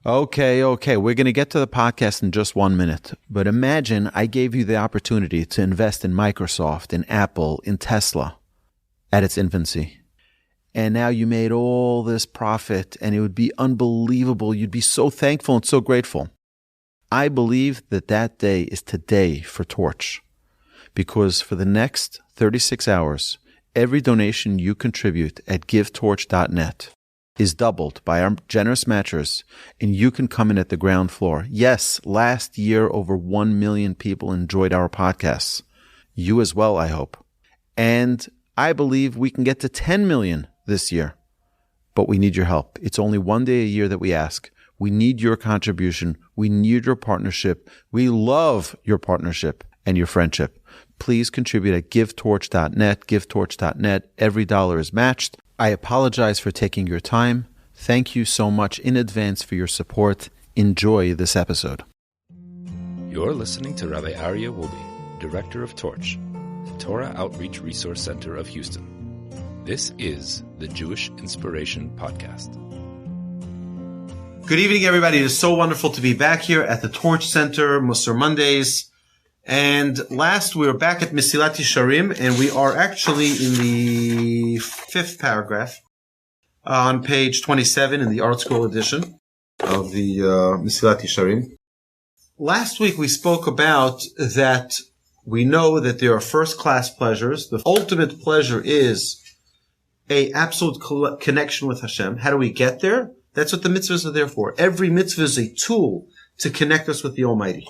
Okay. We're going to get to the podcast in just 1 minute. But imagine I gave you the opportunity to invest in Microsoft, in Apple, in Tesla at its infancy. And now you made all this profit, and it would be unbelievable. You'd be so thankful and so grateful. I believe that day is today for Torch. Because for the next 36 hours, every donation you contribute at givetorch.net is doubled by our generous matchers, and you can come in at the ground floor. Yes, last year over 1 million people enjoyed our podcasts. You as well, I hope. And I believe we can get to 10 million this year. But we need your help. It's only 1 day a year that we ask. We need your contribution. We need your partnership. We love your partnership and your friendship. Please contribute at givetorch.net, givetorch.net. Every dollar is matched. I apologize for taking your time. Thank you so much in advance for your support. Enjoy this episode. You're listening to Rabbi Aryeh Wolbe, Director of Torch, the Torah Outreach Resource Center of Houston. This is the Jewish Inspiration Podcast. Good evening, everybody. It is so wonderful to be back here at the Torch Center, Musar Mondays. And last, we were back at Mesilat Yesharim, and we are actually in the 5th paragraph on page 27 in the Art School edition of the Mesilat Yesharim. Last week, we spoke about that we know that there are first-class pleasures. The ultimate pleasure is a absolute connection with Hashem. How do we get there? That's what the mitzvahs are there for. Every mitzvah is a tool to connect us with the Almighty.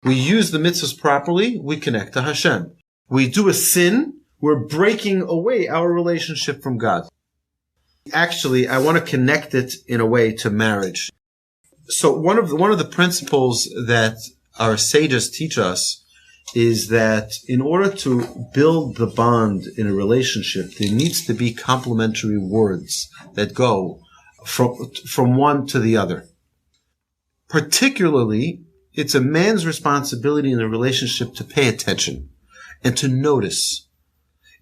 We use the mitzvahs properly, we connect to Hashem. We do a sin, we're breaking away our relationship from God. Actually, I want to connect it in a way to marriage. So one of the principles that our sages teach us is that in order to build the bond in a relationship, there needs to be complementary words that go from one to the other. Particularly, it's a man's responsibility in a relationship to pay attention and to notice.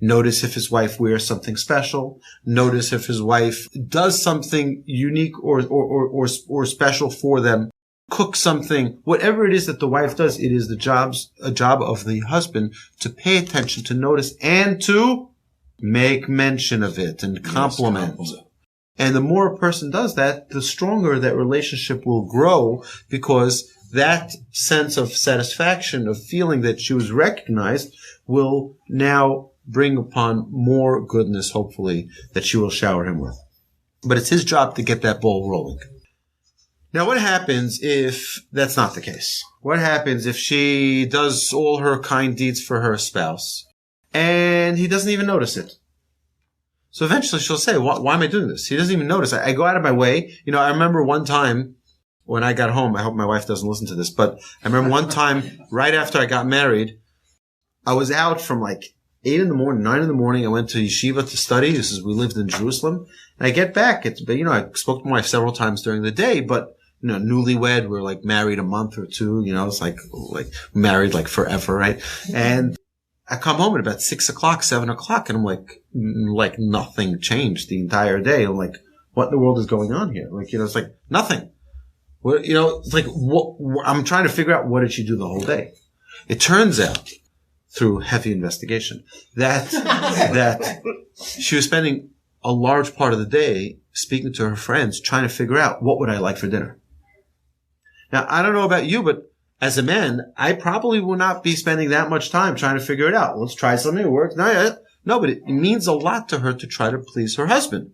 Notice if his wife wears something special. Notice if his wife does something unique or special for them. Cook something. Whatever it is that the wife does, it is a job of the husband to pay attention, to notice, and to make mention of it and compliment. Yes, and the more a person does that, the stronger that relationship will grow, because that sense of satisfaction, of feeling that she was recognized, will now bring upon more goodness, hopefully, that she will shower him with. But it's his job to get that ball rolling. Now, what happens if that's not the case? What happens if she does all her kind deeds for her spouse and he doesn't even notice it? So eventually she'll say, why am I doing this? He doesn't even notice. I go out of my way. I remember one time, when I got home, I hope my wife doesn't listen to this, but I remember one time right after I got married, I was out from like 8 in the morning, 9 in the morning. I went to yeshiva to study. We lived in Jerusalem. And I get back. I spoke to my wife several times during the day, but, newlywed, we're like married a month or two, it's like married like forever, right? And I come home at about 6 o'clock, 7 o'clock, and I'm like nothing changed the entire day. I'm like, what in the world is going on here? It's like nothing. Well, it's like, I'm trying to figure out what did she do the whole day. It turns out, through heavy investigation, that she was spending a large part of the day speaking to her friends, trying to figure out what would I like for dinner. Now, I don't know about you, but as a man, I probably will not be spending that much time trying to figure it out. Let's try something that works. No, but it means a lot to her to try to please her husband.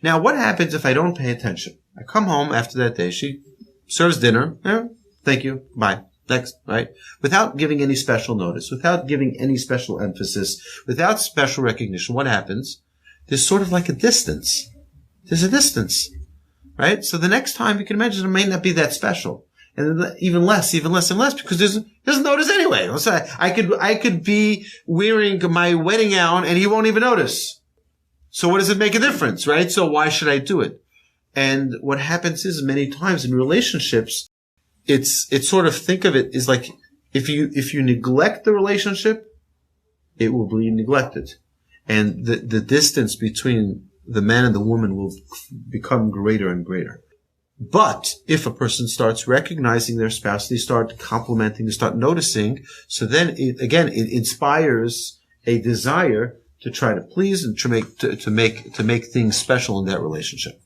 Now, what happens if I don't pay attention? I come home after that day. She serves dinner. Thank you. Bye. Next, right? Without giving any special notice, without giving any special emphasis, without special recognition, what happens? There's sort of like a distance. There's a distance, right? So the next time, you can imagine, it may not be that special. And then even less and less, because doesn't notice anyway. So I could be wearing my wedding gown and he won't even notice. So what does it make a difference, right? So why should I do it? And what happens is many times in relationships, it's sort of, think of it as like, if you neglect the relationship, it will be neglected. And the distance between the man and the woman will become greater and greater. But if a person starts recognizing their spouse, they start complimenting, they start noticing, so then it inspires a desire to try to please and to make things special in that relationship.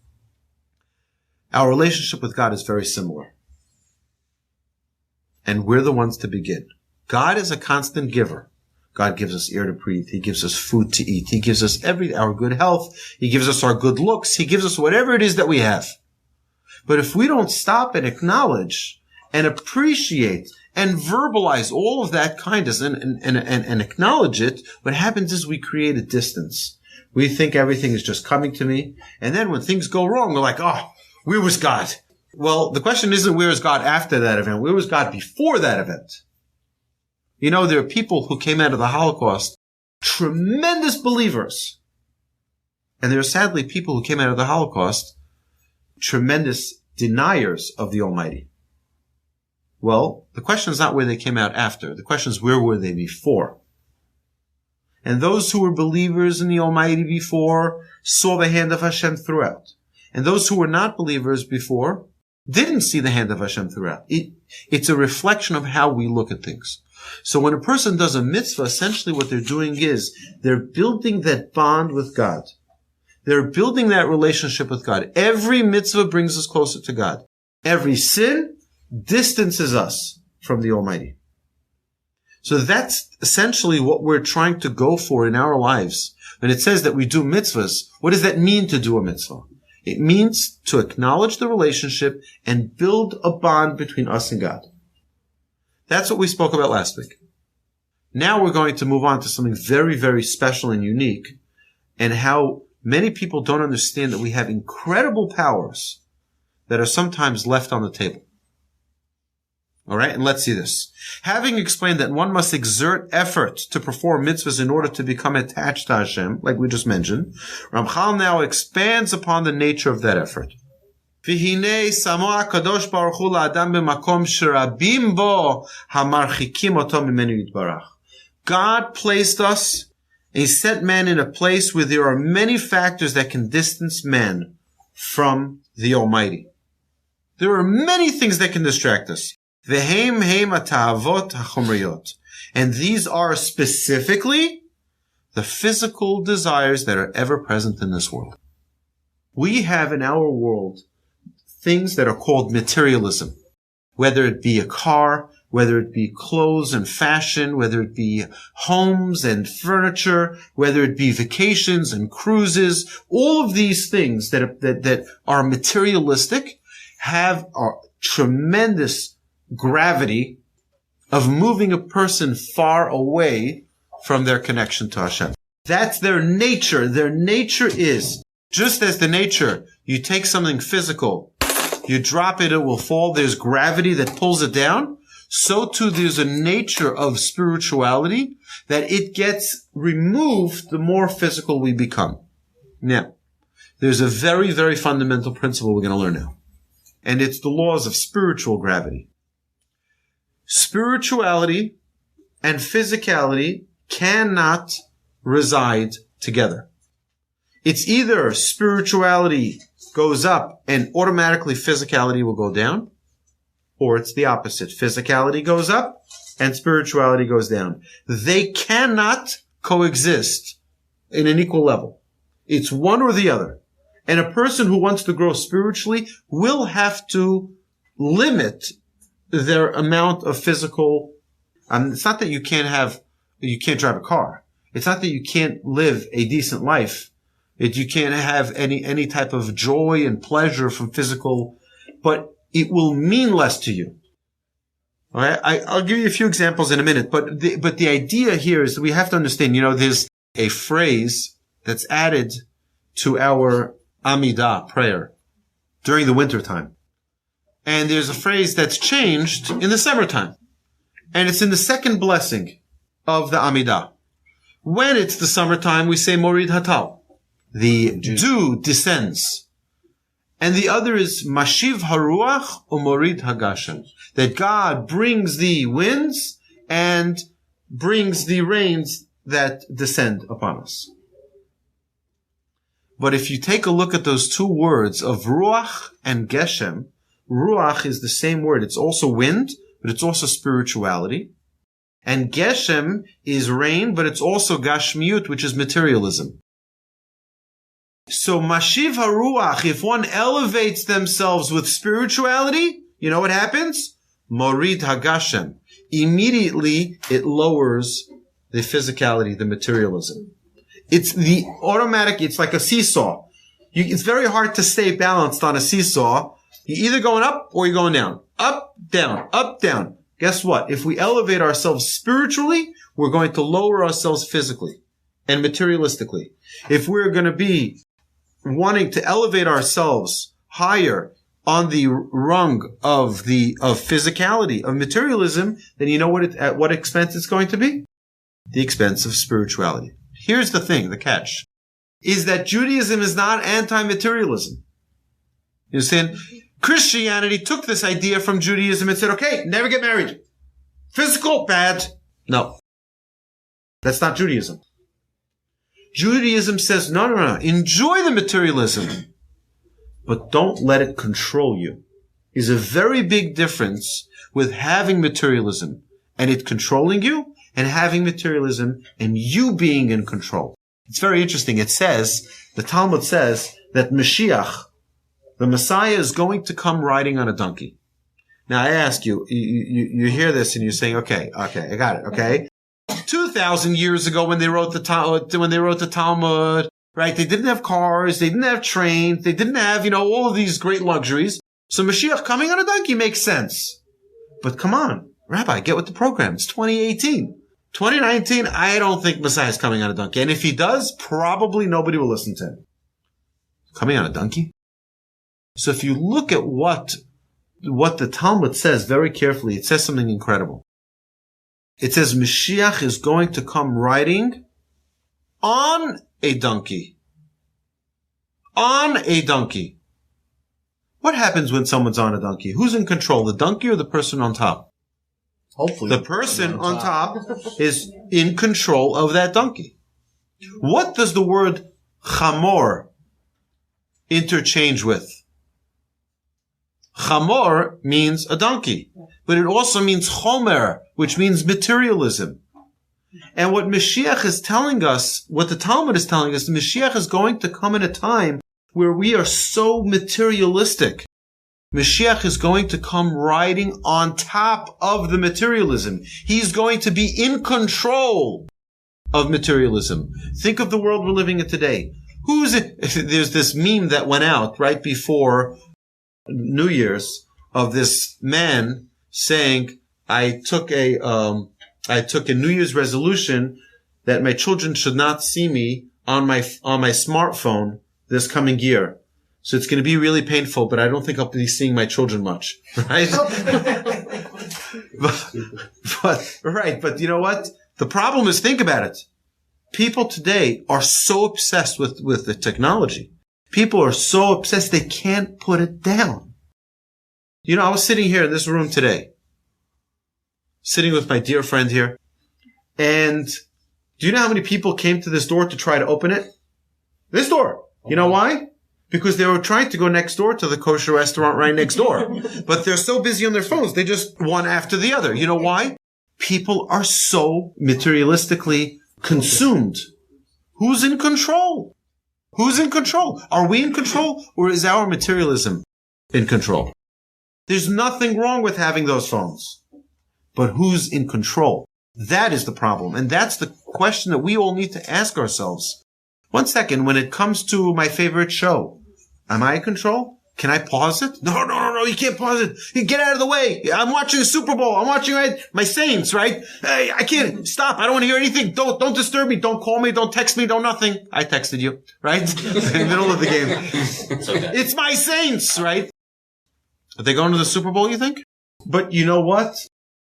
Our relationship with God is very similar. And we're the ones to begin. God is a constant giver. God gives us air to breathe. He gives us food to eat. He gives us our good health. He gives us our good looks. He gives us whatever it is that we have. But if we don't stop and acknowledge and appreciate and verbalize all of that kindness and acknowledge it, what happens is we create a distance. We think everything is just coming to me. And then when things go wrong, we're like, oh, where was God? Well, the question isn't where is God after that event? Where was God before that event? You know, there are people who came out of the Holocaust, tremendous believers. And there are sadly people who came out of the Holocaust, tremendous deniers of the Almighty. Well, the question is not where they came out after. The question is where were they before? And those who were believers in the Almighty before saw the hand of Hashem throughout. And those who were not believers before didn't see the hand of Hashem throughout. It's a reflection of how we look at things. So when a person does a mitzvah, essentially what they're doing is they're building that bond with God. They're building that relationship with God. Every mitzvah brings us closer to God. Every sin distances us from the Almighty. So that's essentially what we're trying to go for in our lives. When it says that we do mitzvahs, what does that mean to do a mitzvah? It means to acknowledge the relationship and build a bond between us and God. That's what we spoke about last week. Now we're going to move on to something very, very special and unique, and how many people don't understand that we have incredible powers that are sometimes left on the table. All right, and let's see this. Having explained that one must exert effort to perform mitzvahs in order to become attached to Hashem, like we just mentioned, Ramchal now expands upon the nature of that effort. והנה שמו הקדוש ברוך הוא לאדם במקום שרבים בו המרחיקים אותו ממנו יתברך. God placed us, and He set man in a place where there are many factors that can distance man from the Almighty. There are many things that can distract us. V'hem hem ata'avot hachomriyot. And these are specifically the physical desires that are ever present in this world. We have in our world things that are called materialism, whether it be a car, whether it be clothes and fashion, whether it be homes and furniture, whether it be vacations and cruises. All of these things that are materialistic have a tremendous gravity of moving a person far away from their connection to Hashem. That's their nature. Their nature is, just as the nature, you take something physical, you drop it, it will fall. There's gravity that pulls it down. So too, there's a nature of spirituality that it gets removed the more physical we become. Now, there's a very, very fundamental principle we're going to learn now. And it's the laws of spiritual gravity. Spirituality and physicality cannot reside together. It's either spirituality goes up and automatically physicality will go down, or it's the opposite. Physicality goes up and spirituality goes down. They cannot coexist in an equal level. It's one or the other. And a person who wants to grow spiritually will have to limit their amount of physical. It's not that you can't drive a car. It's not that you can't live a decent life. You can't have any type of joy and pleasure from physical, but it will mean less to you. All right, I'll give you a few examples in a minute, but the idea here is that we have to understand. There's a phrase that's added to our Amidah prayer during the winter time, and there's a phrase that's changed in the summertime, and it's in the second blessing of the Amidah. When it's the summertime, we say Morid Hatal. The dew descends. And the other is Mashiv Haruach Umorid Hagashem. That God brings the winds and brings the rains that descend upon us. But if you take a look at those two words of ruach and geshem, ruach is the same word. It's also wind, but it's also spirituality. And geshem is rain, but it's also gashmiut, which is materialism. So mashiv haruach, if one elevates themselves with spirituality, you know what happens? Morid hagashem. Immediately it lowers the physicality, the materialism. It's the automatic, it's like a seesaw. It's very hard to stay balanced on a seesaw. You're either going up or you're going down. Up, down, up, down. Guess what? If we elevate ourselves spiritually, we're going to lower ourselves physically and materialistically. If we're going to be wanting to elevate ourselves higher on the rung of physicality, of materialism, then you know at what expense it's going to be? The expense of spirituality. Here's the thing, the catch, is that Judaism is not anti-materialism. You understand? Christianity took this idea from Judaism and said, okay, never get married. Physical, bad. No. That's not Judaism. Judaism says, no. Enjoy the materialism, but don't let it control you. There's a very big difference with having materialism and it controlling you and having materialism and you being in control. It's very interesting. It says, the Talmud says that Mashiach, the Messiah, is going to come riding on a donkey. Now I ask you, you hear this and you're saying, okay, I got it, okay? 2,000 years ago when they wrote the Talmud, right? They didn't have cars, they didn't have trains, they didn't have, all of these great luxuries. So Mashiach coming on a donkey makes sense. But come on, Rabbi, get with the program. It's 2018. 2019, I don't think Messiah is coming on a donkey. And if he does, probably nobody will listen to him. Coming on a donkey? So if you look at what the Talmud says very carefully, it says something incredible. It says Mashiach is going to come riding on a donkey. On a donkey. What happens when someone's on a donkey? Who's in control, the donkey or the person on top? Hopefully. The person on top is in control of that donkey. What does the word chamor interchange with? Chamor means a donkey, but it also means chomer, which means materialism. And what Mashiach is telling us, what the Talmud is telling us, the Mashiach is going to come in a time where we are so materialistic. Mashiach is going to come riding on top of the materialism. He's going to be in control of materialism. Think of the world we're living in today. Who's it? There's this meme that went out right before New Year's of this man saying, I took a New Year's resolution that my children should not see me on my smartphone this coming year. So it's going to be really painful, but I don't think I'll be seeing my children much, right? But you know what? The problem is, think about it. People today are so obsessed with the technology. People are so obsessed they can't put it down. I was sitting here in this room today, sitting with my dear friend here, and do you know how many people came to this door to try to open it? This door. You know why? Because they were trying to go next door to the kosher restaurant right next door. But they're so busy on their phones, they just one after the other. You know why? People are so materialistically consumed. Who's in control? Who's in control? Are we in control, or is our materialism in control? There's nothing wrong with having those phones. But who's in control? That is the problem. And that's the question that we all need to ask ourselves. One second, when it comes to my favorite show, am I in control? Can I pause it? No, you can't pause it. You get out of the way. I'm watching the Super Bowl. I'm watching my Saints, right? Hey, I can't stop. I don't want to hear anything. Don't disturb me. Don't call me. Don't text me. Don't nothing. I texted you, right? In the middle of the game. It's okay. It's my Saints, right? Are they going to the Super Bowl, you think? But you know what?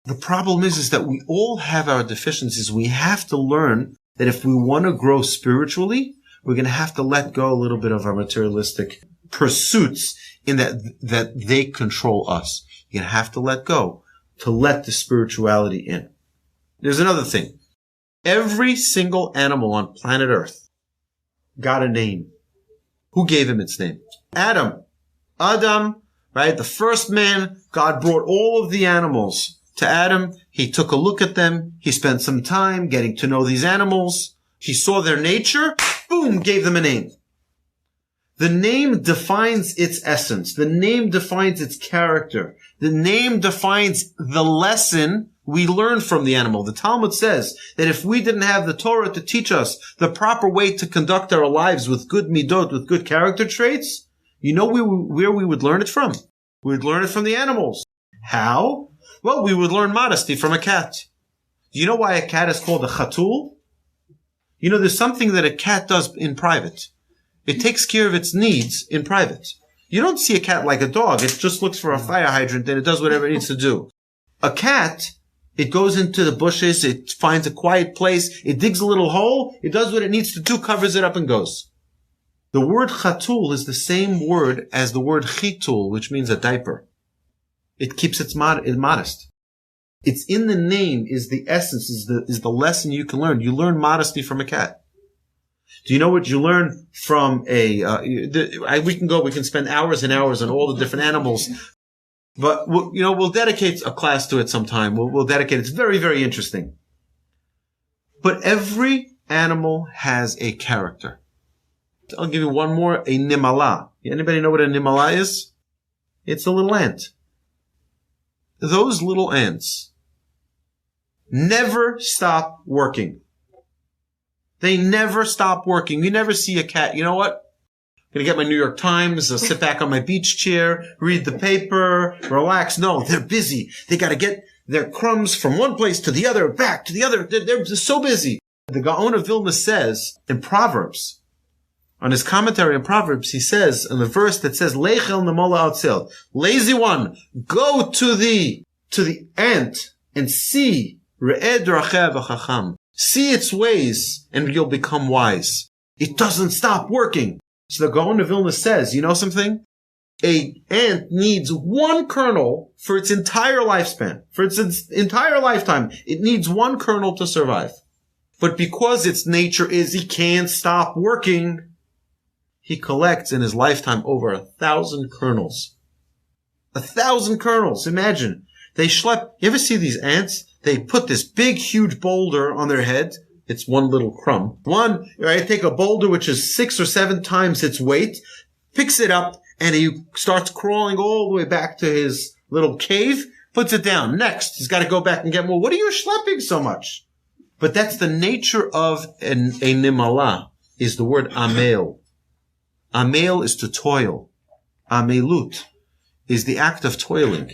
The problem is that we all have our deficiencies. We have to learn that if we want to grow spiritually, we're going to have to let go a little bit of our materialistic pursuits in that they control us. You're going to have to let go to let the spirituality in. There's another thing. Every single animal on planet Earth got a name. Who gave him its name? Adam. Adam, right? The first man, God brought all of the animals to Adam. He took a look at them. He spent some time getting to know these animals. He saw their nature. Boom, gave them a name. The name defines its essence. The name defines its character. The name defines the lesson we learn from the animal. The Talmud says that if we didn't have the Torah to teach us the proper way to conduct our lives with good midot, with good character traits, you know where we would learn it from? We would learn it from the animals. How? Well, we would learn modesty from a cat. Do you know why a cat is called a chatul? You know, there's something that a cat does in private. It takes care of its needs in private. You don't see a cat like a dog. It just looks for a fire hydrant and it does whatever it needs to do. A cat, it goes into the bushes, it finds a quiet place, it digs a little hole, it does what it needs to do, covers it up and goes. The word chatul is the same word as the word chitul, which means a diaper. It keeps it modest. It's in the name, is the essence, is the lesson you can learn. You learn modesty from a cat. Do you know what you learn from we can spend hours and hours on all the different animals, but we'll dedicate a class to it sometime. We'll dedicate, it's very, very interesting. But every animal has a character. I'll give you one more, a nimala. Anybody know what a nimala is? It's a little ant. Those little ants never stop working. They never stop working. You never see a cat. You know what? I'm going to get my New York Times, sit back on my beach chair, read the paper, relax. No, they're busy. They got to get their crumbs from one place to the other, back to the other. They're so busy. The Gaon of Vilna says in Proverbs, on his commentary on Proverbs, he says in the verse that says, Leichel nemola otzel, lazy one, go to the ant and see, re'ed rachev v'chacham. See its ways, and you'll become wise. It doesn't stop working. So the Gaon of Vilna says, you know something? A ant needs one kernel for its entire lifespan. For its entire lifetime, it needs one kernel to survive. But because its nature is he can't stop working, he collects in his lifetime over 1,000 kernels. 1,000 kernels. Imagine. They schlep. You ever see these ants? They put this big, huge boulder on their head. It's one little crumb. Take a boulder which is 6 or 7 times its weight, picks it up, and he starts crawling all the way back to his little cave, puts it down. Next, he's got to go back and get more. What are you schlepping so much? But that's the nature of a nimala, is the word amel. Amel is to toil. Amelut is the act of toiling.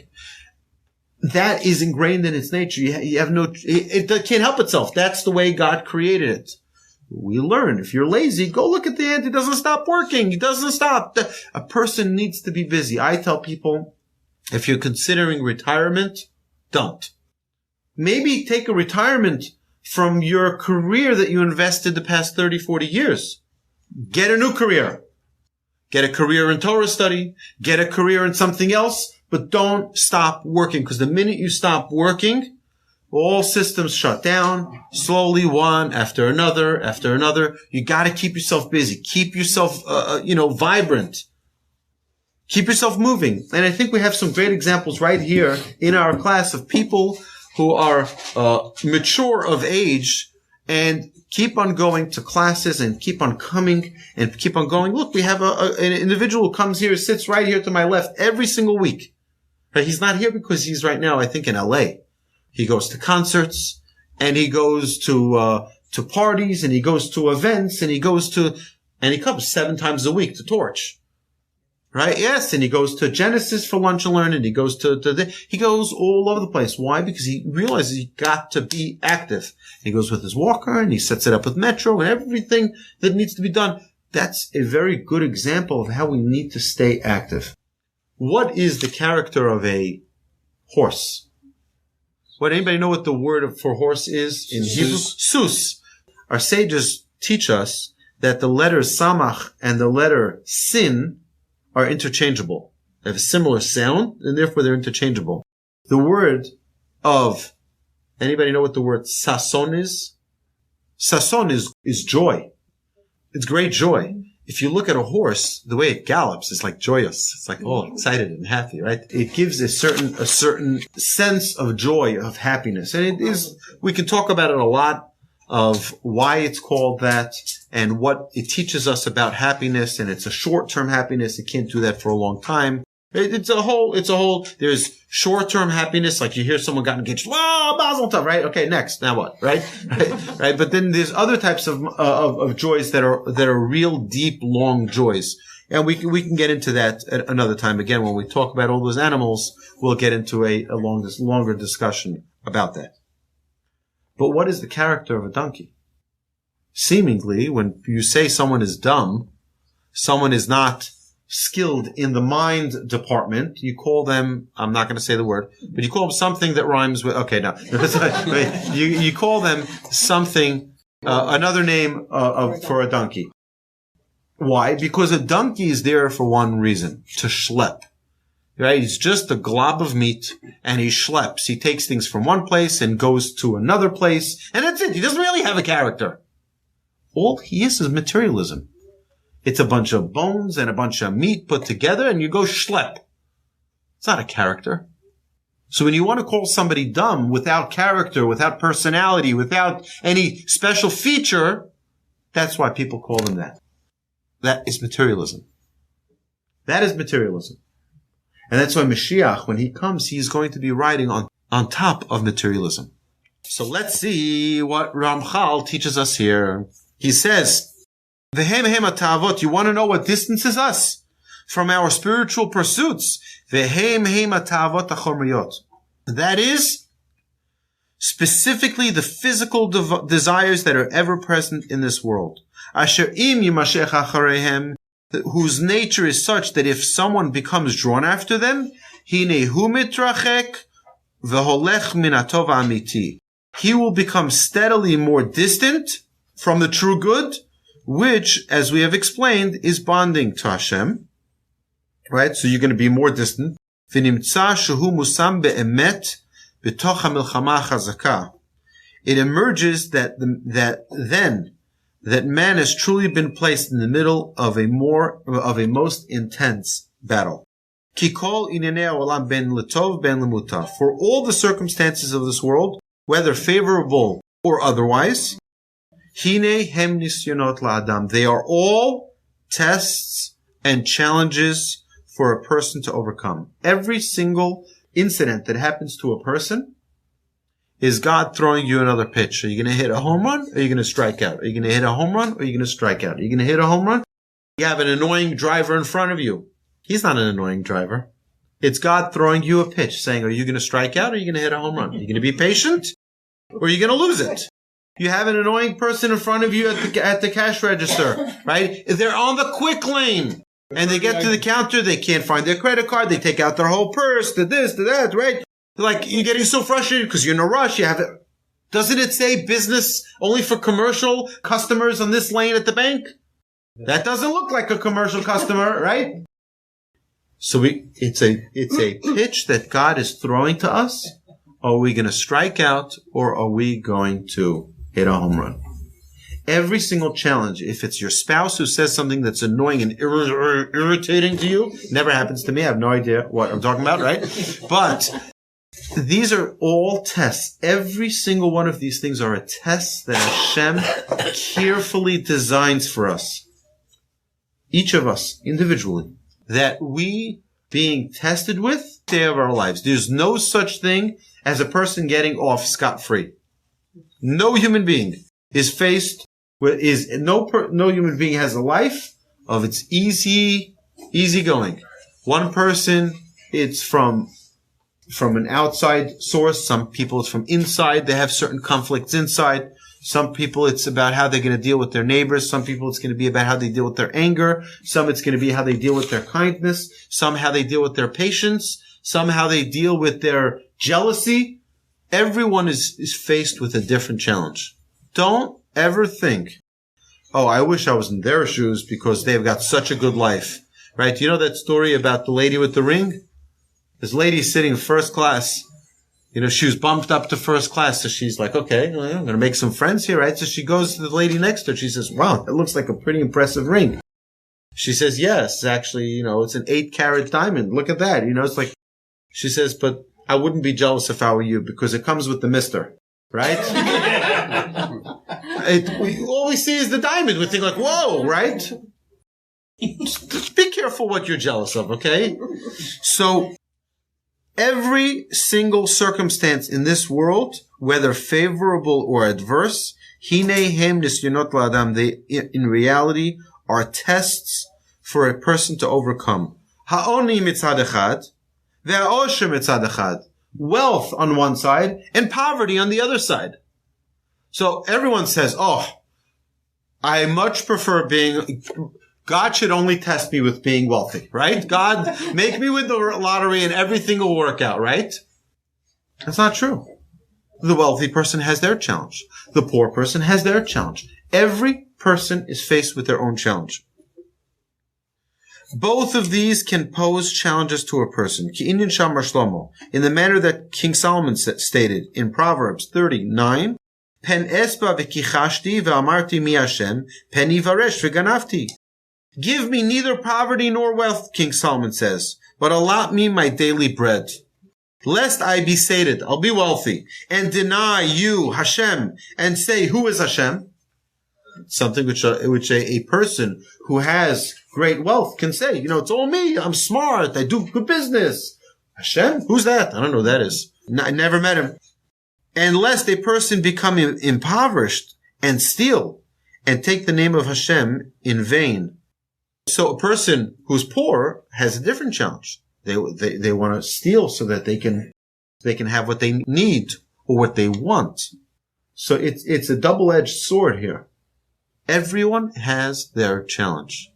That is ingrained in its nature. It can't help itself. That's the way God created it. We learn. If you're lazy, go look at the ant. It doesn't stop working. It doesn't stop. A person needs to be busy. I tell people, if you're considering retirement, don't. Maybe take a retirement from your career that you invested the past 30, 40 years. Get a new career. Get a career in Torah study. Get a career in something else. But don't stop working, because the minute you stop working, all systems shut down, slowly, one after another, after another. You gotta keep yourself busy. Keep yourself, vibrant. Keep yourself moving. And I think we have some great examples right here in our class of people who are, mature of age and keep on going to classes and keep on coming and keep on going. Look, we have an individual who comes here, sits right here to my left every single week. But he's not here because he's right now, I think, in LA. He goes to concerts and he goes to parties and he goes to events and he comes 7 times a week to Torch. Right? Yes. And he goes to Genesis for lunch and learn and he goes he goes all over the place. Why? Because he realizes he got to be active. He goes with his walker and he sets it up with Metro and everything that needs to be done. That's a very good example of how we need to stay active. What is the character of a horse? Anybody know what the word for horse is in Hebrew? Sus. Our sages teach us that the letter samach and the letter sin are interchangeable. They have a similar sound, and therefore they're interchangeable. The word of, anybody know what the word sason is? Sason is joy. It's great joy. if you look at a horse, the way it gallops is like joyous. It's like all excited and happy, right? It gives a certain sense of joy, of happiness. And it is, we can talk about it a lot, of why it's called that and what it teaches us about happiness. And it's a short-term happiness. It can't do that for a long time. It's a whole, there's short-term happiness, like you hear someone got engaged, wow, Mazel Tov, right? Okay, next, now what, right? Right? But then there's other types of joys that are real, deep, long joys. And we can get into that at another time. Again, when we talk about all those animals, we'll get into a longer discussion about that. But what is the character of a donkey? Seemingly, when you say someone is dumb, someone is not skilled in the mind department, you call them, I'm not going to say the word, but you call them something that rhymes with, okay, no. you call them something, another name for a donkey. Why? Because a donkey is there for one reason, to schlep. Right? He's just a glob of meat, and he schleps. He takes things from one place and goes to another place, and that's it. He doesn't really have a character. All he is materialism. It's a bunch of bones and a bunch of meat put together, and you go schlep. It's not a character. So when you want to call somebody dumb, without character, without personality, without any special feature, that's why people call them that. That is materialism. That is materialism. And that's why Mashiach, when he comes, he's going to be riding on top of materialism. So let's see what Ramchal teaches us here. He says, Vehem atavot, you want to know what distances us from our spiritual pursuits? Vehem atavot achomriyot. That is specifically the physical desires that are ever present in this world. Asher im yimashech acharehem, whose nature is such that if someone becomes drawn after them, hine hu mitrachek v'holech min hatov amiti. He will become steadily more distant from the true good, which, as we have explained, is bonding to Hashem. Right? So you're going to be more distant. V'nimtza shehu musam be'emet b'toch hamilchama chazaka. It emerges that man has truly been placed in the middle of a most intense battle. Ki kol inyanei ha'olam ben letov ben lemuta. For all the circumstances of this world, whether favorable or otherwise, hine hem nisyonot la'adam. They are all tests and challenges for a person to overcome. Every single incident that happens to a person is God throwing you another pitch. Are you going to hit a home run, or are you going to strike out? Are you going to hit a home run, or are you going to strike out? Are you going to hit a home run? You have an annoying driver in front of you. He's not an annoying driver. It's God throwing you a pitch, saying, are you going to strike out, or are you going to hit a home run? Are you going to be patient, or are you going to lose it? You have an annoying person in front of you at the cash register, right? They're on the quick lane, and they get to the counter, they can't find their credit card, they take out their whole purse, to this, to that, right? Like, you're getting so frustrated because you're in a rush. You have it. Doesn't it say business only for commercial customers on this lane at the bank? That doesn't look like a commercial customer, right? So it's a pitch that God is throwing to us. Are we going to strike out, or are we going to hit a home run? Every single challenge, if it's your spouse who says something that's annoying and irritating to you, never happens to me. I have no idea what I'm talking about, right? But these are all tests. Every single one of these things are a test that Hashem carefully designs for us. Each of us, individually, that we being tested with day of our lives. There's no such thing as a person getting off scot-free. No human being is faced with, no human being has a life of it's easy going. One person, it's from an outside source. Some people it's from inside. They have certain conflicts inside. Some people it's about how they're going to deal with their neighbors. Some people it's going to be about how they deal with their anger. Some it's going to be how they deal with their kindness. Some how they deal with their patience. Some how they deal with their jealousy. Everyone is faced with a different challenge. Don't ever think, oh, I wish I was in their shoes because they've got such a good life. Right? You know that story about the lady with the ring? This lady's sitting in first class. You know, she was bumped up to first class. So she's like, okay, well, I'm going to make some friends here, right? So she goes to the lady next to her. She says, wow, that looks like a pretty impressive ring. She says, yes, actually, it's an 8-carat diamond. Look at that. It's like, she says, but I wouldn't be jealous if I were you because it comes with the mister, right? All we see is the diamond. We think like, whoa, right? Just be careful what you're jealous of, okay? So every single circumstance in this world, whether favorable or adverse, in reality are tests for a person to overcome. Ha'oni mitzad echad, ve'osher mitzad echad. Wealth on one side and poverty on the other side. So everyone says, I much prefer God should only test me with being wealthy, right? God, make me win the lottery and everything will work out, right? That's not true. The wealthy person has their challenge. The poor person has their challenge. Every person is faced with their own challenge. Both of these can pose challenges to a person. In the manner that King Solomon stated in Proverbs 39, Pen esba v'kichashti v'amarti mi Hashem, pen ivaresh v'ganavti. Give me neither poverty nor wealth, King Solomon says, but allot me my daily bread. Lest I be sated, I'll be wealthy, and deny you, Hashem, and say, who is Hashem? Something which a person who has great wealth can say, it's all me, I'm smart, I do good business. Hashem? Who's that? I don't know who that is. I never met him. And lest a person become impoverished and steal and take the name of Hashem in vain. So a person who's poor has a different challenge. They want to steal so that they can have what they need or what they want. So it's a double-edged sword here. Everyone has their challenge.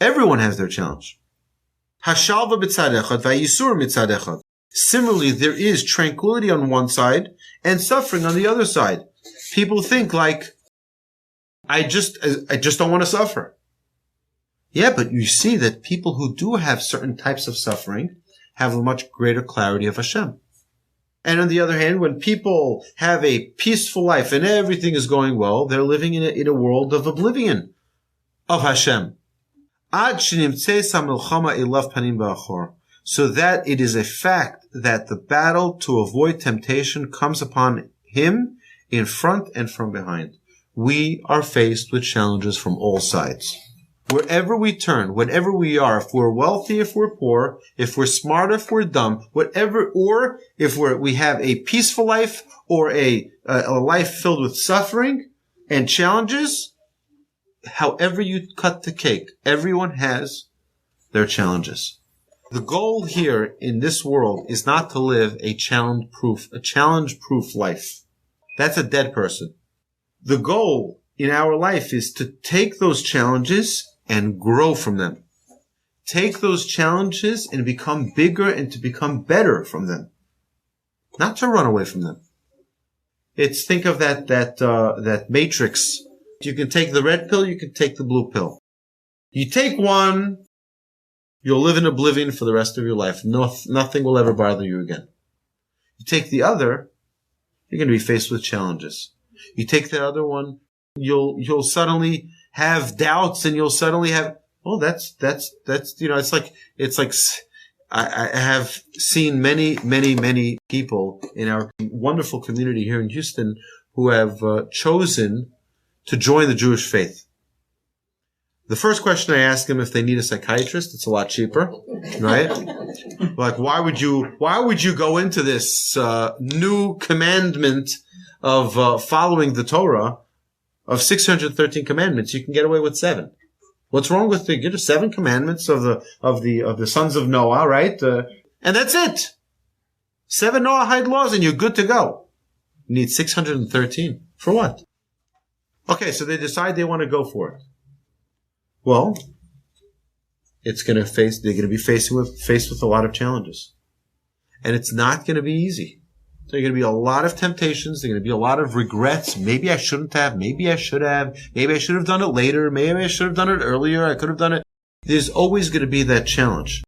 Everyone has their challenge. Hashalva b'tzad echad v'yisur mitzad echad. Similarly, there is tranquility on one side and suffering on the other side. People think like, I just don't want to suffer. Yeah, but you see that people who do have certain types of suffering have a much greater clarity of Hashem. And on the other hand, when people have a peaceful life and everything is going well, they're living in a world of oblivion of Hashem. So that it is a fact that the battle to avoid temptation comes upon him in front and from behind. We are faced with challenges from all sides. Wherever we turn, whatever we are, if we're wealthy, if we're poor, if we're smart, if we're dumb, whatever, or if we have a peaceful life or a life filled with suffering and challenges, however you cut the cake, everyone has their challenges. The goal here in this world is not to live a challenge-proof life. That's a dead person. The goal in our life is to take those challenges and grow from them. Take those challenges and become bigger and to become better from them. Not to run away from them. Think of that matrix. You can take the red pill, you can take the blue pill. You take one, you'll live in oblivion for the rest of your life. Nothing will ever bother you again. You take the other, you're going to be faced with challenges. You take the other one, you'll suddenly have doubts and you'll suddenly have, it's like, I have seen many people in our wonderful community here in Houston who have chosen to join the Jewish faith. The first question I ask them if they need a psychiatrist, it's a lot cheaper, right? Like, why would you go into this new commandment of following the Torah of 613 commandments? You can get away with 7. What's wrong with the 7 commandments of the sons of Noah, right? And that's it. 7 Noahide laws and you're good to go. You need 613. For what? Okay, so they decide they want to go for it. Well, they're going to be faced with a lot of challenges. And it's not going to be easy. There are going to be a lot of temptations. There are going to be a lot of regrets. Maybe I shouldn't have. Maybe I should have. Maybe I should have done it later. Maybe I should have done it earlier. I could have done it. There's always going to be that challenge.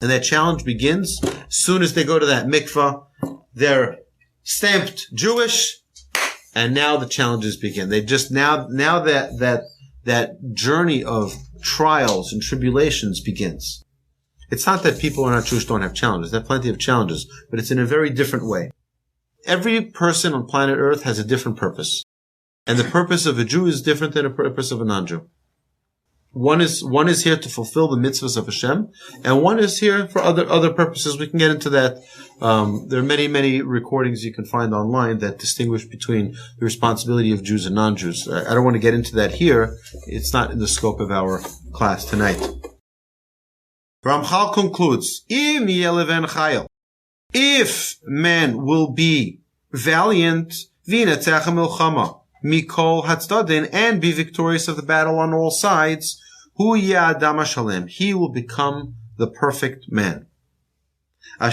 And that challenge begins as soon as they go to that mikvah. They're stamped Jewish. And now the challenges begin. They just, now that that journey of trials and tribulations begins. It's not that people who are not Jewish don't have challenges. They have plenty of challenges, but it's in a very different way. Every person on planet Earth has a different purpose. And the purpose of a Jew is different than the purpose of a non-Jew. One is here to fulfill the mitzvahs of Hashem, and one is here for other purposes. We can get into that. There are many recordings you can find online that distinguish between the responsibility of Jews and non-Jews. I don't want to get into that here. It's not in the scope of our class tonight. Ramchal concludes, if man will be valiant, mikol hatzdadin, and be victorious of the battle on all sides, he will become the perfect man. Who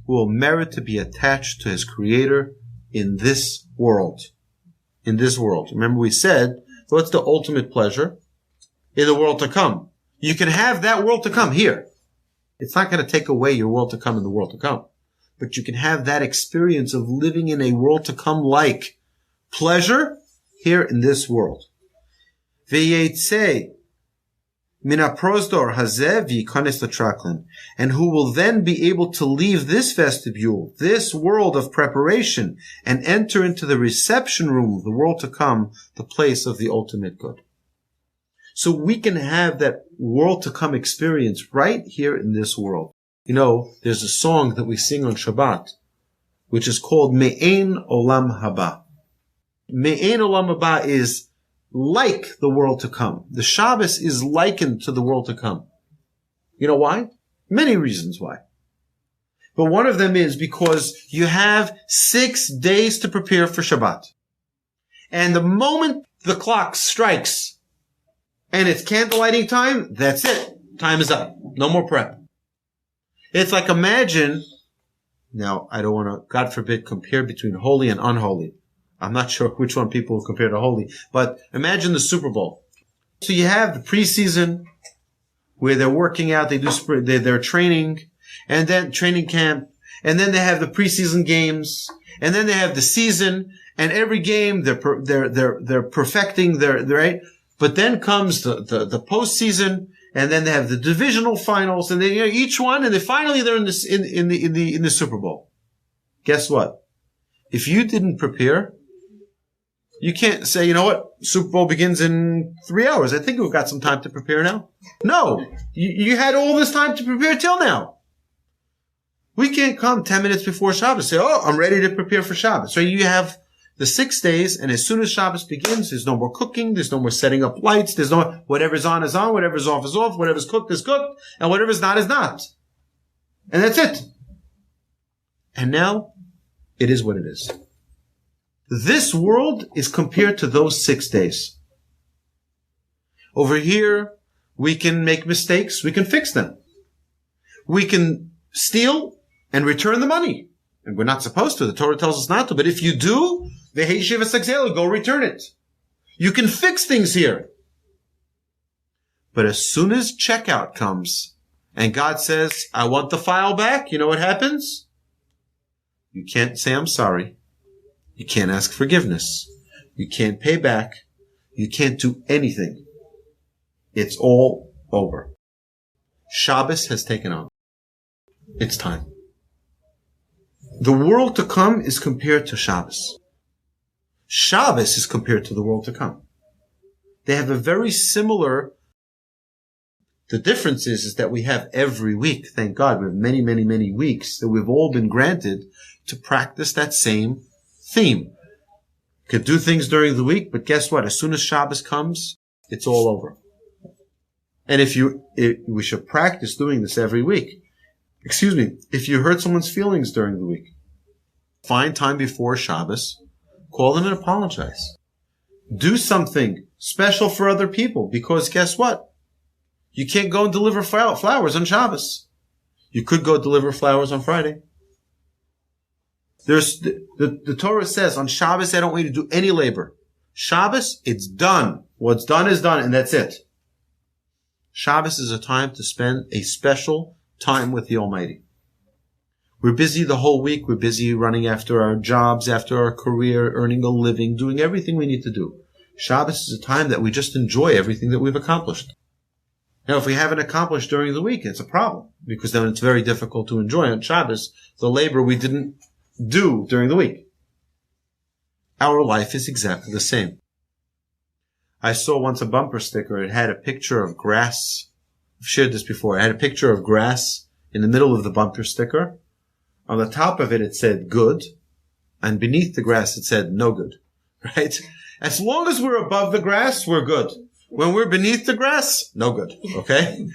will merit to be attached to his Creator in this world. In this world. Remember we said, what's the ultimate pleasure? In the world to come. You can have that world to come here. It's not going to take away your world to come in the world to come. But you can have that experience of living in a world to come like pleasure here in this world. And who will then be able to leave this vestibule, this world of preparation, and enter into the reception room of the world to come, the place of the ultimate good. So we can have that world to come experience right here in this world. You know, there's a song that we sing on Shabbat, which is called Me'ein Olam Haba. Me'ein Olam Haba is like the world to come. The Shabbos is likened to the world to come. You know why? Many reasons why. But one of them is because you have 6 days to prepare for Shabbat. And the moment the clock strikes and it's candlelighting time, that's it. Time is up. No more prep. It's like, imagine, now I don't want to, God forbid, compare between holy and unholy. I'm not sure which one people compare to holy, but imagine the Super Bowl. So you have the preseason where they're working out, they're training, and then training camp, and then they have the preseason games, and then they have the season, and every game they're perfecting their right. But then comes the postseason, and then they have the divisional finals, and they each one, and they're in the Super Bowl. Guess what? If you didn't prepare, you can't say, you know what, Super Bowl begins in 3 hours. I think we've got some time to prepare now. No, you had all this time to prepare till now. We can't come 10 minutes before Shabbos and say, oh, I'm ready to prepare for Shabbos. So you have the 6 days, and as soon as Shabbos begins, there's no more cooking, there's no more setting up lights, there's no, whatever's on is on, whatever's off is off, whatever's cooked is cooked, and whatever's not is not. And that's it. And now, it is what it is. This world is compared to those 6 days. Over here, we can make mistakes, we can fix them. We can steal and return the money. And we're not supposed to, the Torah tells us not to, but if you do, go return it. You can fix things here. But as soon as checkout comes, and God says, I want the file back, you know what happens? You can't say, I'm sorry. You can't ask forgiveness. You can't pay back. You can't do anything. It's all over. Shabbos has taken on. It's time. The world to come is compared to Shabbos. Shabbos is compared to the world to come. They have a very similar. The difference is that we have every week, thank God, we have many weeks that we've all been granted to practice that same theme. Could do things during the week, but guess what? As soon as Shabbos comes, it's all over. And we should practice doing this every week. Excuse me, if you hurt someone's feelings during the week, find time before Shabbos, call them and apologize. Do something special for other people, because guess what? You can't go and deliver flowers on Shabbos. You could go deliver flowers on Friday. There's the Torah says on Shabbos, I don't want you to do any labor. Shabbos, it's done. What's done is done, and that's it. Shabbos is a time to spend a special time with the Almighty. We're busy the whole week. We're busy running after our jobs, after our career, earning a living, doing everything we need to do. Shabbos is a time that we just enjoy everything that we've accomplished. Now, if we haven't accomplished during the week, it's a problem, because then it's very difficult to enjoy on Shabbos the labor we didn't do during the week. Our life is exactly the same. I saw once a bumper sticker. It had a picture of grass. I've shared this before. It had a picture of grass in the middle of the bumper sticker. On the top of it, it said good. And beneath the grass, it said no good. Right? As long as we're above the grass, we're good. When we're beneath the grass, no good. Okay?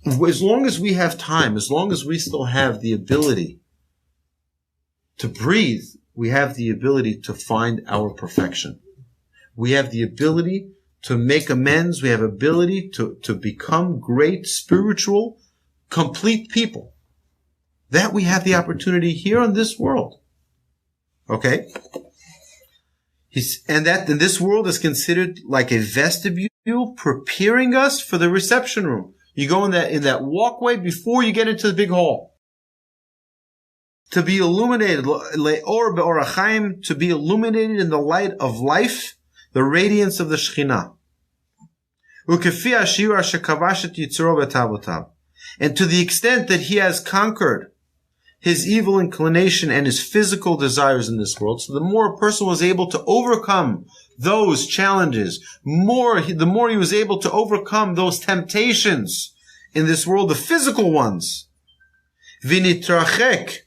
As long as we have time, as long as we still have the ability to breathe, we have the ability to find our perfection. We have the ability to make amends. We have ability to become great, spiritual, complete people. That we have the opportunity here in this world. Okay? And this world is considered like a vestibule preparing us for the reception room. You go in that walkway before you get into the big hall. To be illuminated, le'or be'orachayim, to be illuminated in the light of life, the radiance of the Shekhinah. Ukefi ashir asher kavash et yitzro b'tavotav. And to the extent that he has conquered his evil inclination and his physical desires in this world. So the more a person was able to overcome those challenges, the more he was able to overcome those temptations in this world, the physical ones. Vinitrachek,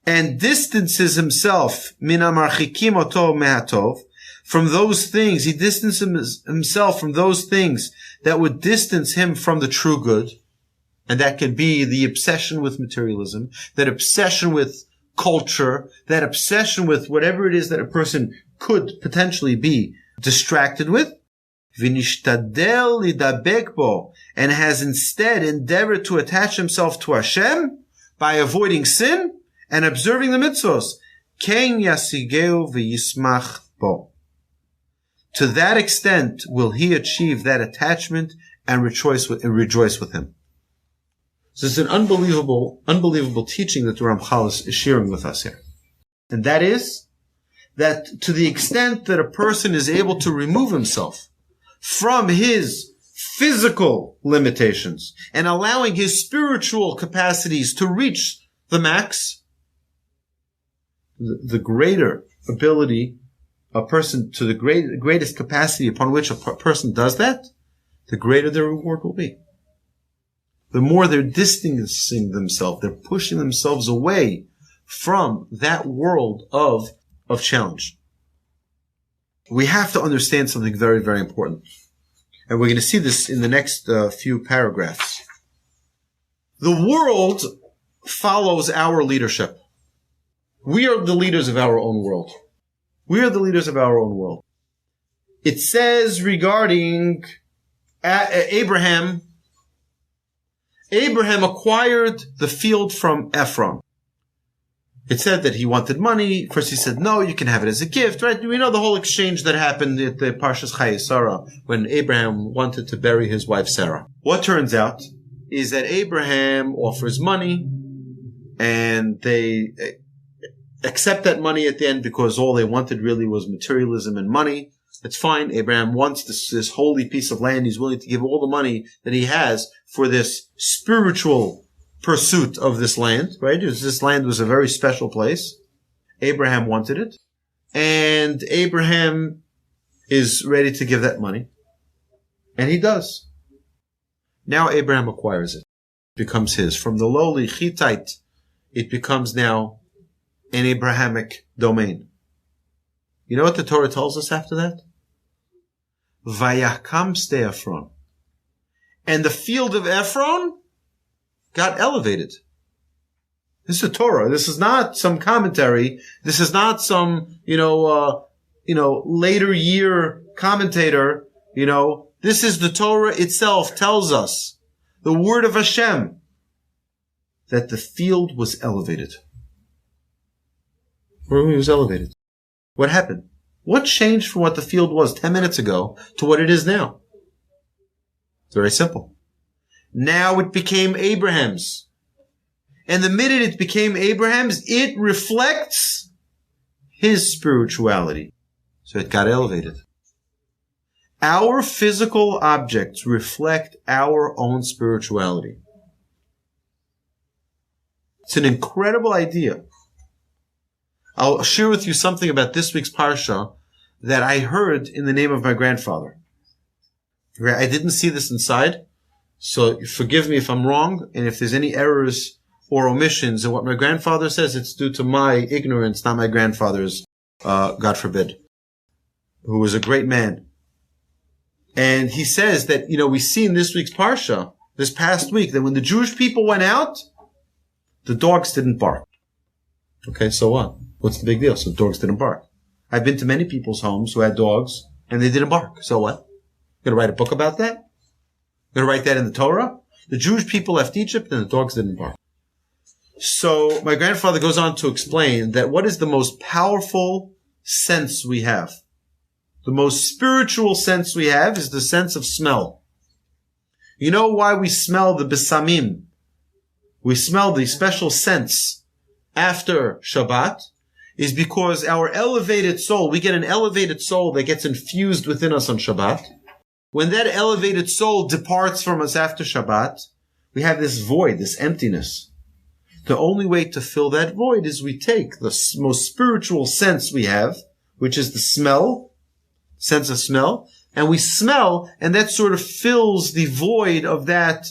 and distances himself, mina marchikim oto mehatov, from those things. He distances himself from those things that would distance him from the true good. And that could be the obsession with materialism, that obsession with culture, that obsession with whatever it is that a person could potentially be distracted with. V'nishtadel lidabek bo, and has instead endeavored to attach himself to Hashem by avoiding sin and observing the mitzvahs. Ken yasigeu v'yismach bo. To that extent will he achieve that attachment and rejoice with him. So it's an unbelievable teaching that the Ramchal is sharing with us here. And that is that to the extent that a person is able to remove himself from his physical limitations and allowing his spiritual capacities to reach the max, the greater ability a person, to the greatest capacity upon which a person does that, the greater their reward will be. The more they're distancing themselves, they're pushing themselves away from that world of challenge. We have to understand something very, very important. And we're going to see this in the next few paragraphs. The world follows our leadership. We are the leaders of our own world. We are the leaders of our own world. It says regarding Abraham acquired the field from Ephron. It said that he wanted money. First he said, no, you can have it as a gift, right? We know the whole exchange that happened at the Parshas Chayei Sarah when Abraham wanted to bury his wife Sarah. What turns out is that Abraham offers money and they accept that money at the end because all they wanted really was materialism and money. It's fine. Abraham wants this holy piece of land. He's willing to give all the money that he has for this spiritual pursuit of this land, right? This land was a very special place. Abraham wanted it. And Abraham is ready to give that money. And he does. Now Abraham acquires it. It becomes his. From the lowly Hittite, it becomes now an Abrahamic domain. You know what the Torah tells us after that? Vayakam ste Ephron. And the field of Ephron got elevated. This is the Torah. This is not some commentary. This is not some, later year commentator. This is the Torah itself tells us, the word of Hashem, that the field was elevated. Where was elevated? What happened? What changed from what the field was 10 minutes ago to what it is now? It's very simple. Now it became Abraham's. And the minute it became Abraham's, it reflects his spirituality. So it got elevated. Our physical objects reflect our own spirituality. It's an incredible idea. I'll share with you something about this week's Parsha that I heard in the name of my grandfather. I didn't see this inside, so forgive me if I'm wrong, and if there's any errors or omissions in what my grandfather says, it's due to my ignorance, not my grandfather's, God forbid, who was a great man. And he says that, we see in this week's Parsha, this past week, that when the Jewish people went out, the dogs didn't bark. Okay, so what? What's the big deal? So dogs didn't bark. I've been to many people's homes who had dogs, and they didn't bark. So what? Going to write a book about that? Going to write that in the Torah? The Jewish people left Egypt, and the dogs didn't bark. So my grandfather goes on to explain that what is the most powerful sense we have? The most spiritual sense we have is the sense of smell. You know why we smell the besamim? We smell the special sense after Shabbat is because our elevated soul, we get an elevated soul that gets infused within us on Shabbat. When that elevated soul departs from us after Shabbat, we have this void, this emptiness. The only way to fill that void is we take the most spiritual sense we have, which is the sense of smell, and we smell, and that sort of fills the void of that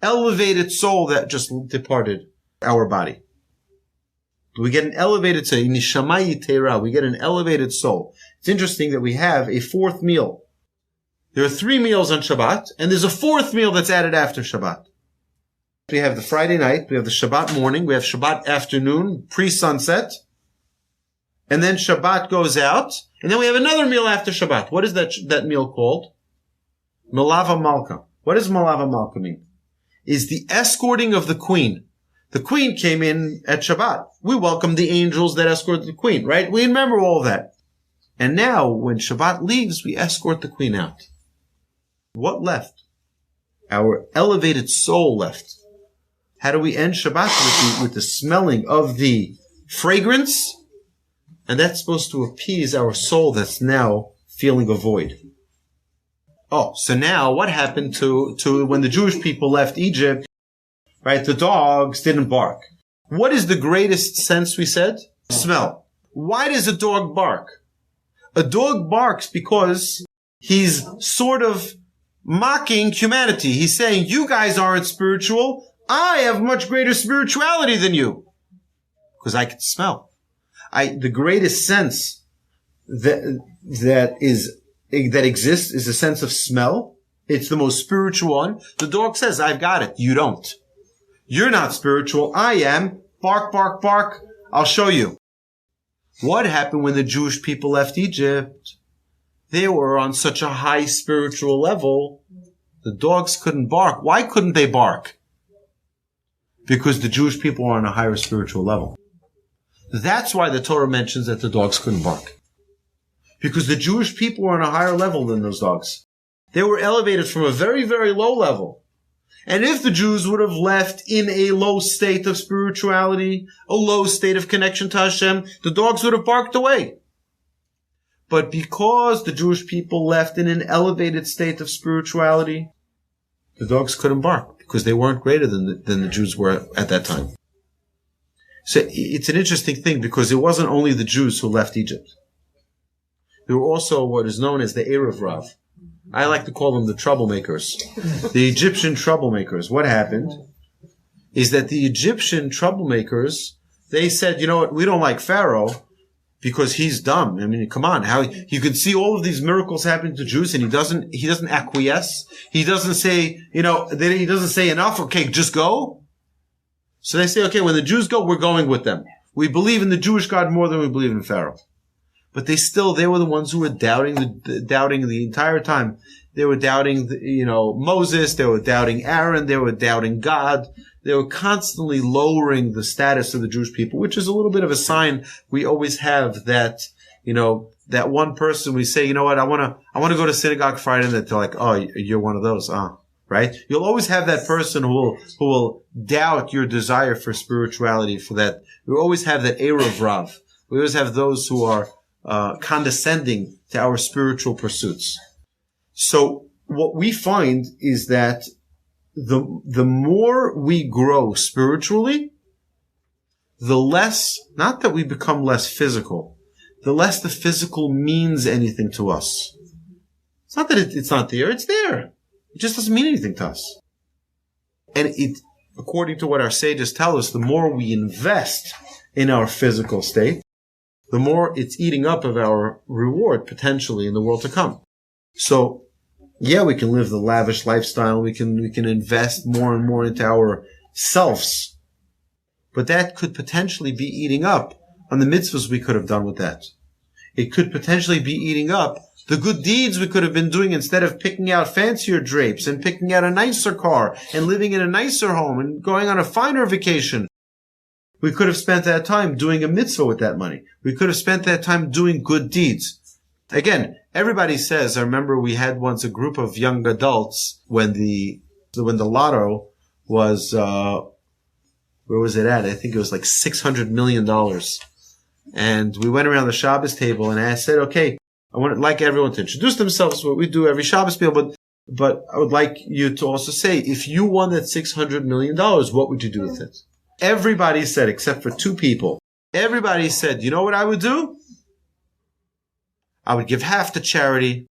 elevated soul that just departed our body. We get an elevated soul, we get an elevated soul. It's interesting that we have a fourth meal. There are 3 meals on Shabbat, and there's a 4th meal that's added after Shabbat. We have the Friday night, we have the Shabbat morning, we have Shabbat afternoon, pre-sunset, and then Shabbat goes out, and then we have another meal after Shabbat. What is that meal called? Malava Malka. What does Malava Malka mean? Is the escorting of the queen. The queen came in at Shabbat. We welcome the angels that escort the queen, right? We remember all that. And now, when Shabbat leaves, we escort the queen out. What left? Our elevated soul left. How do we end Shabbat? With the smelling of the fragrance. And that's supposed to appease our soul that's now feeling a void. Oh, so now what happened to when the Jewish people left Egypt? Right, the dogs didn't bark. What is the greatest sense we said? Smell. Why does a dog bark? A dog barks because he's sort of mocking humanity. He's saying, you guys aren't spiritual. I have much greater spirituality than you. Because I can smell. The greatest sense that exists is a sense of smell. It's the most spiritual one. The dog says, I've got it. You don't. You're not spiritual. I am. Bark, bark, bark. I'll show you. What happened when the Jewish people left Egypt? They were on such a high spiritual level, the dogs couldn't bark. Why couldn't they bark? Because the Jewish people are on a higher spiritual level. That's why the Torah mentions that the dogs couldn't bark. Because the Jewish people were on a higher level than those dogs. They were elevated from a very, very low level. And if the Jews would have left in a low state of spirituality, a low state of connection to Hashem, the dogs would have barked away. But because the Jewish people left in an elevated state of spirituality, the dogs couldn't bark because they weren't greater than the Jews were at that time. So it's an interesting thing because it wasn't only the Jews who left Egypt. There were also what is known as the Erev Rav. I like to call them the troublemakers. The Egyptian troublemakers. What happened is that the Egyptian troublemakers, they said, you know what, we don't like Pharaoh because he's dumb. I mean, come on, how you can see all of these miracles happen to Jews and he doesn't acquiesce. He doesn't say, he doesn't say enough. Okay, just go. So they say, okay, when the Jews go, we're going with them. We believe in the Jewish God more than we believe in Pharaoh. But they were the ones who were doubting the entire time. They were doubting, Moses. They were doubting Aaron. They were doubting God. They were constantly lowering the status of the Jewish people, which is a little bit of a sign we always have that, that one person we say, you know what, I want to go to synagogue Friday, and they're like, oh, you're one of those, right? You'll always have that person who will doubt your desire for spirituality, for that. We always have that Erev Rav. We always have those who are condescending to our spiritual pursuits. So what we find is that the more we grow spiritually, the less, not that we become less physical, the less the physical means anything to us. It's not that it's not there, it's there. It just doesn't mean anything to us. And it, according to what our sages tell us, the more we invest in our physical state, the more it's eating up of our reward potentially in the world to come. So, yeah, we can live the lavish lifestyle. We can invest more and more into our selves. But that could potentially be eating up on the mitzvahs we could have done with that. It could potentially be eating up the good deeds we could have been doing instead of picking out fancier drapes and picking out a nicer car and living in a nicer home and going on a finer vacation. We could have spent that time doing a mitzvah with that money. We could have spent that time doing good deeds. Again, everybody says, I remember we had once a group of young adults when the lotto was, where was it at? I think it was like $600 million. And we went around the Shabbos table and I said, okay, I would like everyone to introduce themselves, what we do every Shabbos meal, but I would like you to also say, if you won that $600 million, what would you do with it? Everybody said, except for two people, everybody said, you know what I would do? I would give half to charity.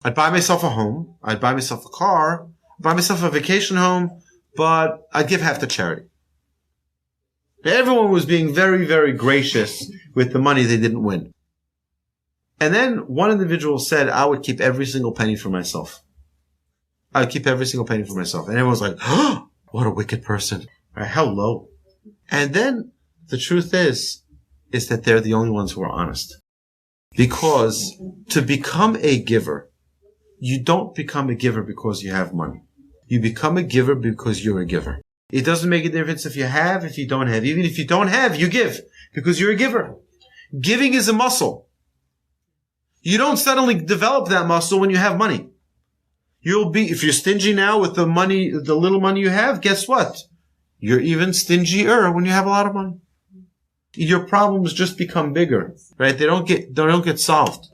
I'd buy myself a home. I'd buy myself a car. I'd buy myself a vacation home, but I'd give half to charity. Everyone was being very, very gracious with the money they didn't win. And then one individual said, I would keep every single penny for myself. I would keep every single penny for myself. And everyone was like, oh, what a wicked person. Right, how low. And then the truth is that they're the only ones who are honest. Because to become a giver, you don't become a giver because you have money. You become a giver because you're a giver. It doesn't make a difference if you have, if you don't have. Even if you don't have, you give because you're a giver. Giving is a muscle. You don't suddenly develop that muscle when you have money. If you're stingy now with the money, the little money you have, guess what? You're even stingier when you have a lot of money. Your problems just become bigger, right? They don't get solved.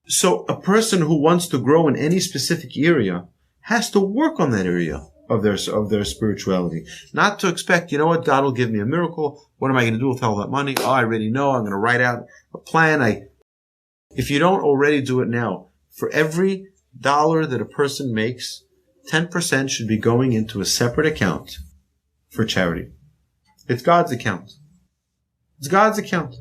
So a person who wants to grow in any specific area has to work on that area of their spirituality. Not to expect, you know what, God will give me a miracle. What am I going to do with all that money? Oh, I already know. I'm going to write out a plan. If you don't already do it now, for every dollar that a person makes, 10% should be going into a separate account for charity. It's God's account. It's God's account.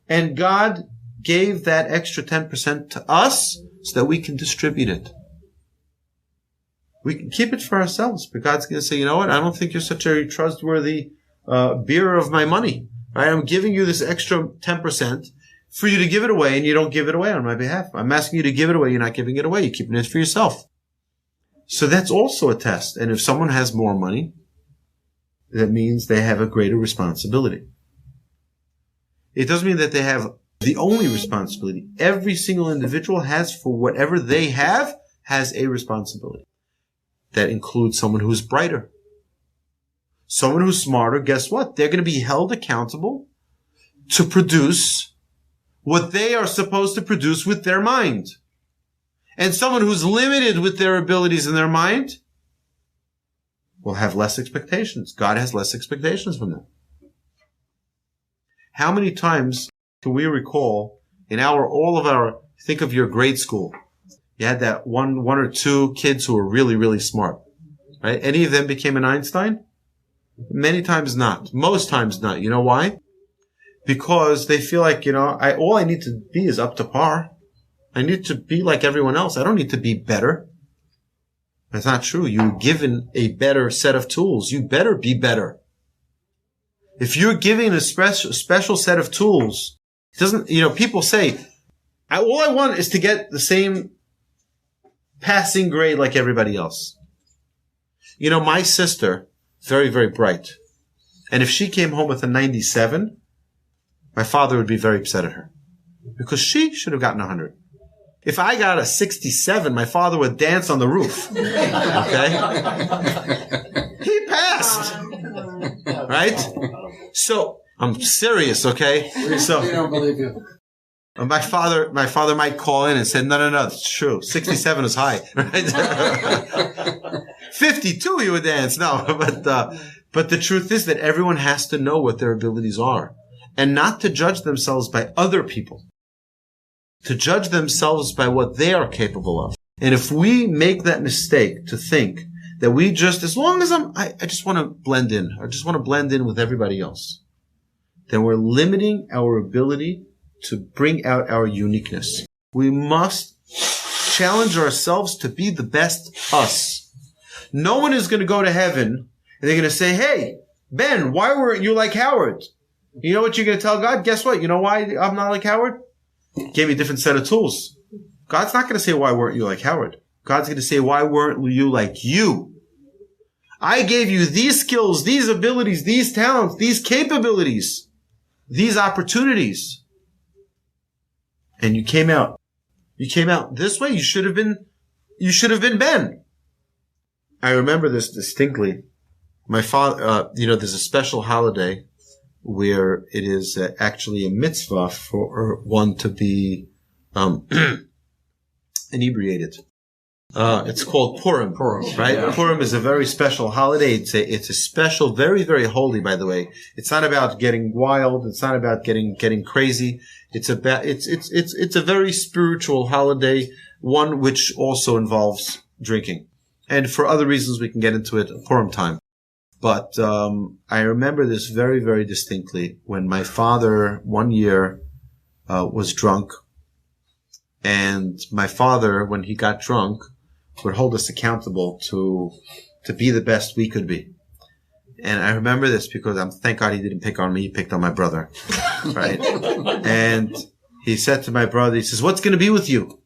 And God gave that extra 10% to us so that we can distribute it. We can keep it for ourselves, but God's going to say, you know what? I don't think you're such a trustworthy bearer of my money. Right? I'm giving you this extra 10% for you to give it away, and you don't give it away on my behalf. I'm asking you to give it away. You're not giving it away. You're keeping it for yourself. So that's also a test. And if someone has more money, that means they have a greater responsibility. It doesn't mean that they have the only responsibility. Every single individual has, for whatever they have, has a responsibility. That includes someone who's brighter. Someone who's smarter, guess what? They're going to be held accountable to produce what they are supposed to produce with their mind. And someone who's limited with their abilities in their mind will have less expectations. God has less expectations from them. How many times can we recall think of your grade school. You had that one or two kids who were really, really smart, right? Any of them became an Einstein? Many times not. Most times not. You know why? Because they feel like, all I need to be is up to par. I need to be like everyone else. I don't need to be better. That's not true. You're given a better set of tools. You better be better. If you're given a special set of tools, people say, all I want is to get the same passing grade like everybody else. My sister, very, very bright. And if she came home with a 97, my father would be very upset at her. Because she should have gotten 100. If I got a 67, my father would dance on the roof. Okay? He passed. Right? So, I'm serious, okay? So, We don't believe you. My father might call in and say, no, it's true. 67 is high, right? 52 he would dance. No, but the truth is that everyone has to know what their abilities are and not to judge themselves by other people, to judge themselves by what they are capable of. And if we make that mistake to think that we just, as long as I just want to blend in, I just want to blend in with everybody else, then we're limiting our ability to bring out our uniqueness. We must challenge ourselves to be the best us. No one is going to go to heaven and they're going to say, hey, Ben, why weren't you like Howard? You know what you're going to tell God? Guess what? You know why I'm not like Howard? He gave me a different set of tools. God's not going to say, why weren't you like Howard? God's going to say, why weren't you like you? I gave you these skills, these abilities, these talents, these capabilities, these opportunities. And you came out. You came out this way. You should have been Ben. I remember this distinctly. My father, there's a special holiday where it is actually a mitzvah for one to be inebriated. It's called Purim, right? Yeah. Purim is a very special holiday. It's a special, very, very holy, by the way. It's not about getting wild. It's not about getting crazy. It's a very spiritual holiday, one which also involves drinking. And for other reasons, we can get into it at Purim time. But, I remember this very, very distinctly when my father one year, was drunk. And my father, when he got drunk, would hold us accountable to be the best we could be. And I remember this because thank God he didn't pick on me, he picked on my brother. Right? And he said to my brother, he says, what's going to be with you?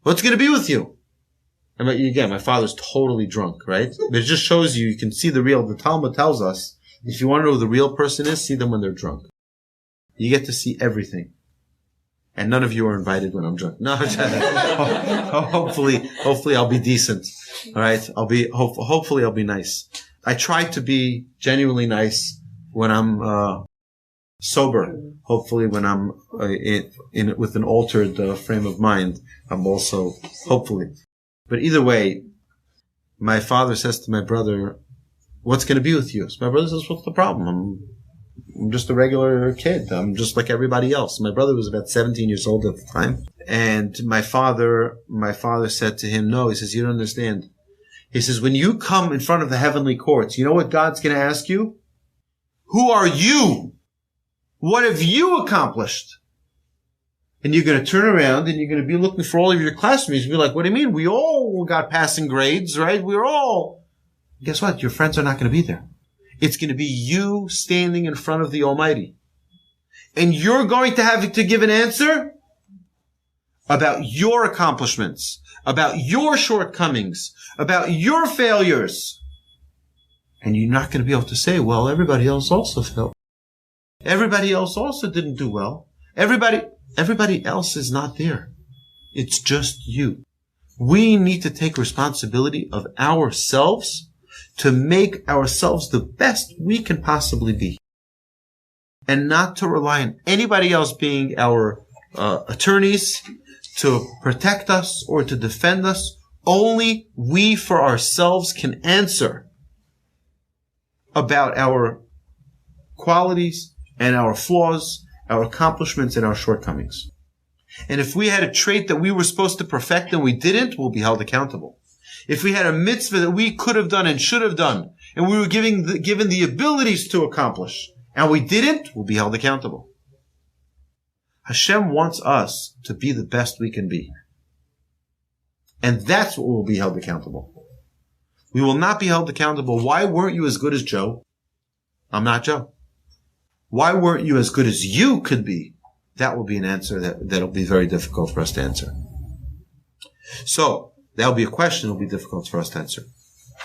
What's going to be with you? And again, my father's totally drunk, right? But it just shows you can see the Talmud tells us, if you want to know who the real person is, see them when they're drunk. You get to see everything. And none of you are invited when I'm drunk. No, hopefully I'll be decent. All right. Hopefully I'll be nice. I try to be genuinely nice when I'm, sober. Hopefully when I'm, with an altered frame of mind, I'm also, hopefully. But either way, my father says to my brother, what's going to be with you? So my brother says, what's the problem? I'm just a regular kid. I'm just like everybody else. My brother was about 17 years old at the time. And my father said to him, no, he says, you don't understand. He says, when you come in front of the heavenly courts, you know what God's going to ask you? Who are you? What have you accomplished? And you're going to turn around and you're going to be looking for all of your classmates and be like, what do you mean? We all got passing grades, right? Guess what? Your friends are not going to be there. It's going to be you standing in front of the Almighty. And you're going to have to give an answer about your accomplishments, about your shortcomings, about your failures. And you're not going to be able to say, well, everybody else also failed. Everybody else also didn't do well. Everybody else is not there. It's just you. We need to take responsibility of ourselves to make ourselves the best we can possibly be. And not to rely on anybody else being our attorneys to protect us or to defend us. Only we for ourselves can answer about our qualities and our flaws, our accomplishments and our shortcomings. And if we had a trait that we were supposed to perfect and we didn't, we'll be held accountable. If we had a mitzvah that we could have done and should have done, and we were given the abilities to accomplish, and we didn't, we'll be held accountable. Hashem wants us to be the best we can be. And that's what we'll be held accountable. We will not be held accountable. Why weren't you as good as Joe? I'm not Joe. Why weren't you as good as you could be? That will be an answer that'll be very difficult for us to answer. So, that'll be a question that'll be difficult for us to answer.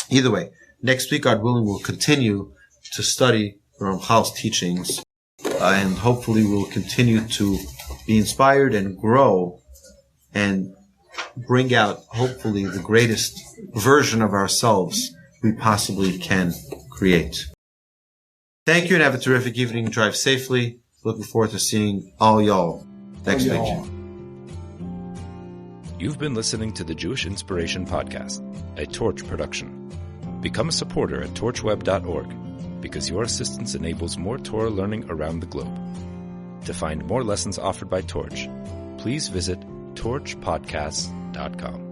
Either way, next week, God willing, we'll continue to study Ramchal's teachings, and hopefully we'll continue to be inspired and grow and bring out, hopefully, the greatest version of ourselves we possibly can create. Thank you and have a terrific evening. Drive safely. Looking forward to seeing all y'all Next Yeah. page. You've been listening to the Jewish Inspiration Podcast, a Torch production. Become a supporter at torchweb.org because your assistance enables more Torah learning around the globe. To find more lessons offered by Torch, please visit torchpodcasts.com.